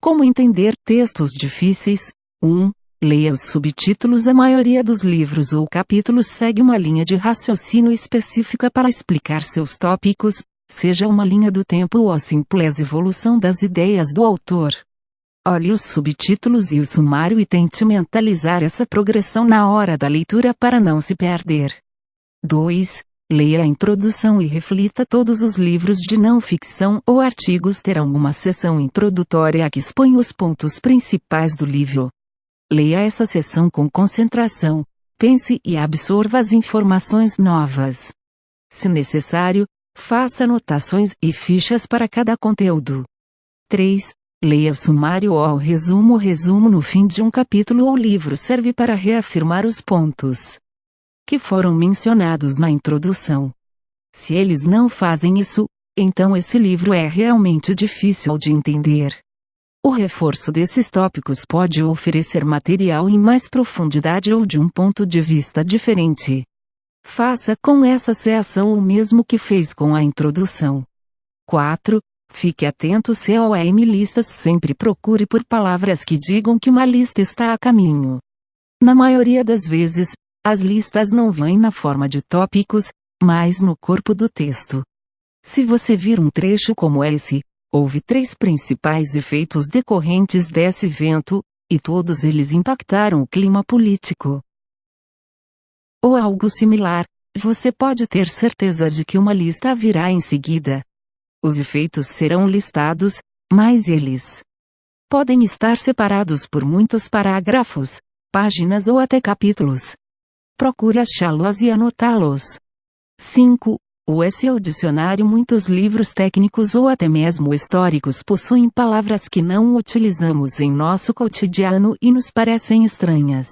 Como entender textos difíceis? 1. Leia os subtítulos. A maioria dos livros ou capítulos segue uma linha de raciocínio específica para explicar seus tópicos, seja uma linha do tempo ou a simples evolução das ideias do autor. Olhe os subtítulos e o sumário e tente mentalizar essa progressão na hora da leitura para não se perder. 2. Leia a introdução e reflita. Todos os livros de não ficção ou artigos terão uma seção introdutória que expõe os pontos principais do livro. Leia essa seção com concentração, pense e absorva as informações novas. Se necessário, faça anotações e fichas para cada conteúdo. 3. Leia o sumário ou o resumo. O resumo no fim de um capítulo ou livro serve para reafirmar os pontos que foram mencionados na introdução. Se eles não fazem isso, então esse livro é realmente difícil de entender. O reforço desses tópicos pode oferecer material em mais profundidade ou de um ponto de vista diferente. Faça com essa seção o mesmo que fez com a introdução. 4. Fique atento se OM listas. Sempre procure por palavras que digam que uma lista está a caminho. Na maioria das vezes, as listas não vêm na forma de tópicos, mas no corpo do texto. Se você vir um trecho como esse, houve 3 principais efeitos decorrentes desse evento, e todos eles impactaram o clima político. Ou algo similar, você pode ter certeza de que uma lista virá em seguida. Os efeitos serão listados, mas eles podem estar separados por muitos parágrafos, páginas ou até capítulos. Procure achá-los e anotá-los. 5. O SEO dicionário. Muitos livros técnicos ou até mesmo históricos possuem palavras que não utilizamos em nosso cotidiano e nos parecem estranhas.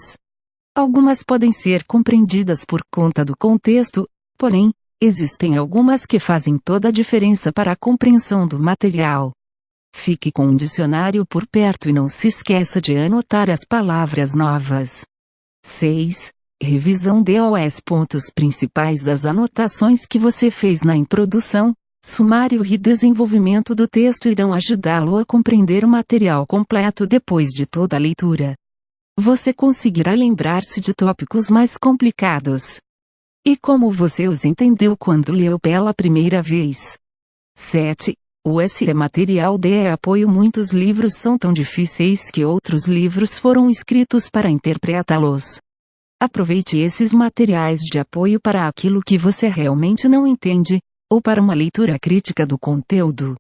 Algumas podem ser compreendidas por conta do contexto, porém, existem algumas que fazem toda a diferença para a compreensão do material. Fique com um dicionário por perto e não se esqueça de anotar as palavras novas. 6. Revisão dos pontos principais das anotações que você fez na introdução, sumário e desenvolvimento do texto irão ajudá-lo a compreender o material completo depois de toda a leitura. Você conseguirá lembrar-se de tópicos mais complicados. E como você os entendeu quando leu pela primeira vez? 7. O SE material de apoio. Muitos livros são tão difíceis que outros livros foram escritos para interpretá-los. Aproveite esses materiais de apoio para aquilo que você realmente não entende, ou para uma leitura crítica do conteúdo.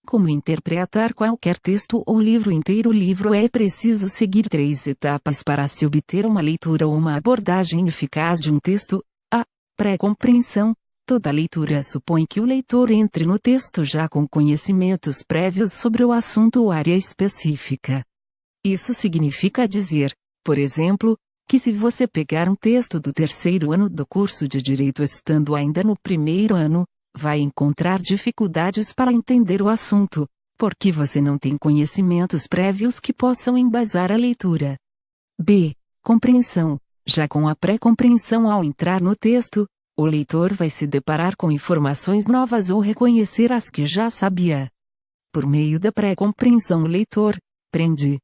Como interpretar qualquer texto ou livro inteiro? O livro é preciso seguir 3 etapas para se obter uma leitura ou uma abordagem eficaz de um texto. Pré-compreensão. Toda leitura supõe que o leitor entre no texto já com conhecimentos prévios sobre o assunto ou área específica. Isso significa dizer, por exemplo, que se você pegar um texto do 3º ano do curso de Direito estando ainda no 1º ano, vai encontrar dificuldades para entender o assunto, porque você não tem conhecimentos prévios que possam embasar a leitura. B. Compreensão. Já com a pré-compreensão, ao entrar no texto, o leitor vai se deparar com informações novas ou reconhecer as que já sabia. Por meio da pré-compreensão, o leitor prende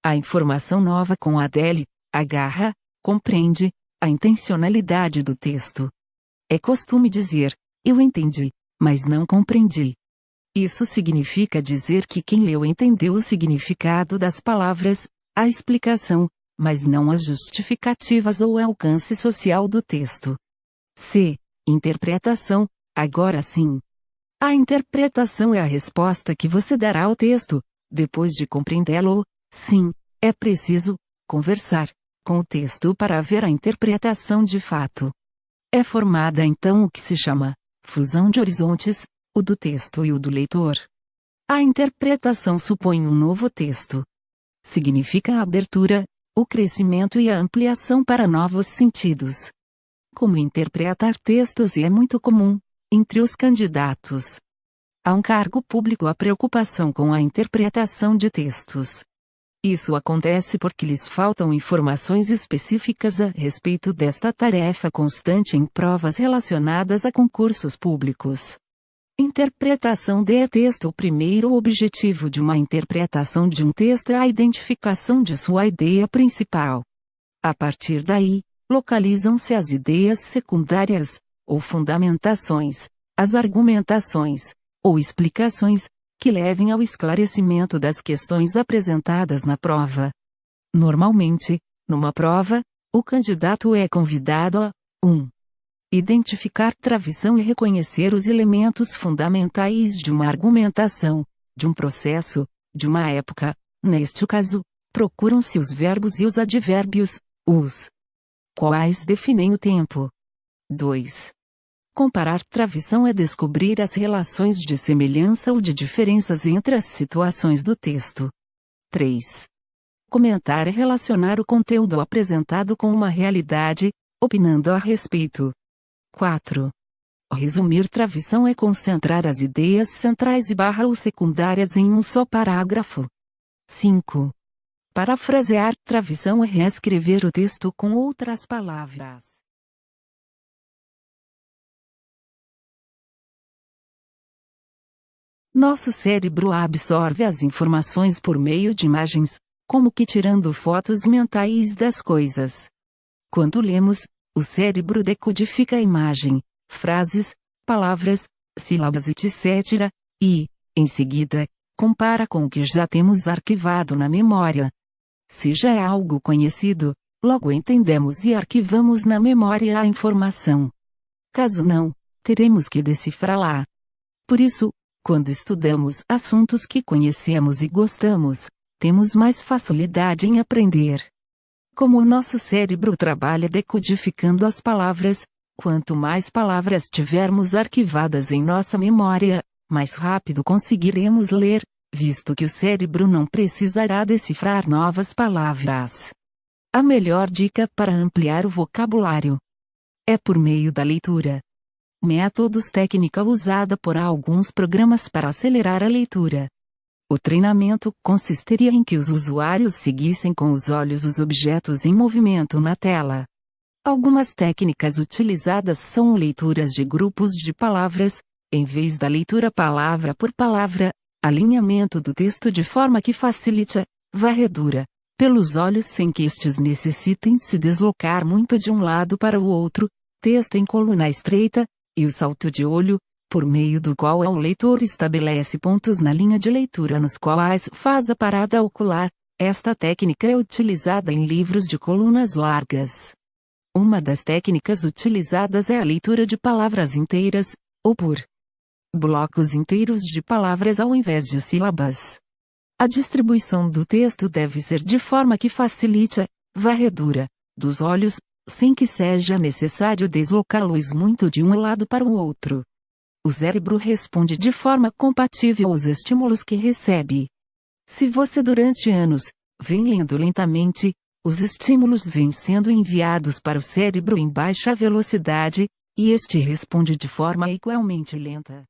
a informação nova com a DL, agarra, compreende a intencionalidade do texto. É costume dizer, eu entendi, mas não compreendi. Isso significa dizer que quem leu entendeu o significado das palavras, a explicação, mas não as justificativas ou o alcance social do texto. C. Interpretação. Agora sim. A interpretação é a resposta que você dará ao texto, depois de compreendê-lo. Sim, é preciso conversar com o texto para ver a interpretação de fato. É formada então o que se chama fusão de horizontes, o do texto e o do leitor. A interpretação supõe um novo texto. Significa a abertura, o crescimento e a ampliação para novos sentidos. Como interpretar textos é muito comum, entre os candidatos a um cargo público, a preocupação com a interpretação de textos. Isso acontece porque lhes faltam informações específicas a respeito desta tarefa constante em provas relacionadas a concursos públicos. Interpretação de texto. O primeiro objetivo de uma interpretação de um texto é a identificação de sua ideia principal. A partir daí, localizam-se as ideias secundárias, ou fundamentações, as argumentações, ou explicações, que levem ao esclarecimento das questões apresentadas na prova. Normalmente, numa prova, o candidato é convidado a 1. Identificar travessão e reconhecer os elementos fundamentais de uma argumentação, de um processo, de uma época. Neste caso, procuram-se os verbos e os advérbios, os quais definem o tempo. 2. Comparar travessão é descobrir as relações de semelhança ou de diferenças entre as situações do texto. 3. Comentar é relacionar o conteúdo apresentado com uma realidade, opinando a respeito. 4. Resumir travessão é concentrar as ideias centrais ou secundárias em um só parágrafo. 5. Parafrasear travessão é reescrever o texto com outras palavras. Nosso cérebro absorve as informações por meio de imagens, como que tirando fotos mentais das coisas. Quando lemos, o cérebro decodifica a imagem, frases, palavras, sílabas etc. e, em seguida, compara com o que já temos arquivado na memória. Se já é algo conhecido, logo entendemos e arquivamos na memória a informação. Caso não, teremos que decifrá-la. Por isso, quando estudamos assuntos que conhecemos e gostamos, temos mais facilidade em aprender. Como o nosso cérebro trabalha decodificando as palavras, quanto mais palavras tivermos arquivadas em nossa memória, mais rápido conseguiremos ler, visto que o cérebro não precisará decifrar novas palavras. A melhor dica para ampliar o vocabulário é por meio da leitura. Métodos. Técnica usada por alguns programas para acelerar a leitura. O treinamento consistiria em que os usuários seguissem com os olhos os objetos em movimento na tela. Algumas técnicas utilizadas são leituras de grupos de palavras, em vez da leitura palavra por palavra, alinhamento do texto de forma que facilite a varredura pelos olhos sem que estes necessitem se deslocar muito de um lado para o outro, texto em coluna estreita, e o salto de olho, por meio do qual o leitor estabelece pontos na linha de leitura nos quais faz a parada ocular. Esta técnica é utilizada em livros de colunas largas. Uma das técnicas utilizadas é a leitura de palavras inteiras, ou por blocos inteiros de palavras ao invés de sílabas. A distribuição do texto deve ser de forma que facilite a varredura dos olhos, sem que seja necessário deslocá-los muito de um lado para o outro. O cérebro responde de forma compatível aos estímulos que recebe. Se você durante anos vem lendo lentamente, os estímulos vêm sendo enviados para o cérebro em baixa velocidade, e este responde de forma igualmente lenta.